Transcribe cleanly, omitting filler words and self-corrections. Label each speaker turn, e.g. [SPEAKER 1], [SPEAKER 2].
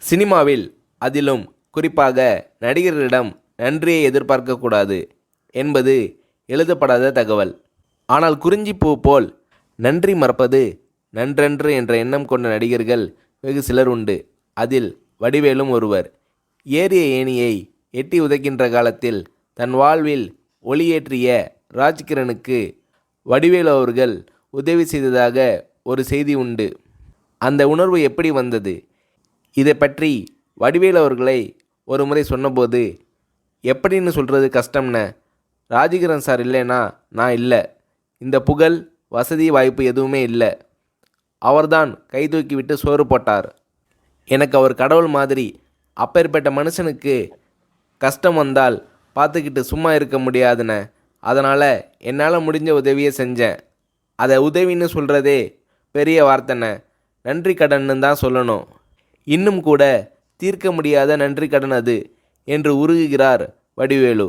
[SPEAKER 1] சினிமாவில் அதிலும் குறிப்பாக நடிகர்களிடம் நன்றியை எதிர்பார்க்கக்கூடாது என்பது எழுதப்படாத தகவல். ஆனால் குறிஞ்சிப்பூ போல் நன்றி மறப்பது நன்றன்று என்ற எண்ணம் கொண்ட நடிகர்கள் வெகு சிலர் உண்டு. அதில் வடிவேலும் ஒருவர். ஏறிய ஏணியை எட்டி உதைக்கின்ற காலத்தில் தன் வாழ்வில் ஒளியேற்றிய ராஜ்கிரனுக்கு வடிவேலு அவர்கள் உதவி செய்ததாக ஒரு செய்தி உண்டு. அந்த உணர்வு எப்படி வந்தது? இதை பற்றி வடிவேலு அவர்களை ஒரு முறை சொன்னபோது, எப்படின்னு சொல்கிறது கஷ்டம்ன, ராஜகிரண் சார் இல்லைனா நான் இல்லை, இந்த புகழ் வசதி வாய்ப்பு எதுவுமே இல்லை, அவர்தான் கை தூக்கி விட்டு சோறு போட்டார், எனக்கு அவர் கடவுள் மாதிரி, அப்பேற்பட்ட மனுஷனுக்கு கஷ்டம் வந்தால் பார்த்துக்கிட்டு சும்மா இருக்க முடியாதுண்ணே, அதனால் என்னால் முடிஞ்ச உதவியை செஞ்சேன், அதை உதவின்னு சொல்கிறதே பெரிய வார்த்தைண்ணே, நன்றி கடன்னு தான் சொல்லணும், இன்னும் கூட தீர்க்க முடியாத நன்றி கடன் அது என்று உருகுகிறார் வடிவேலு.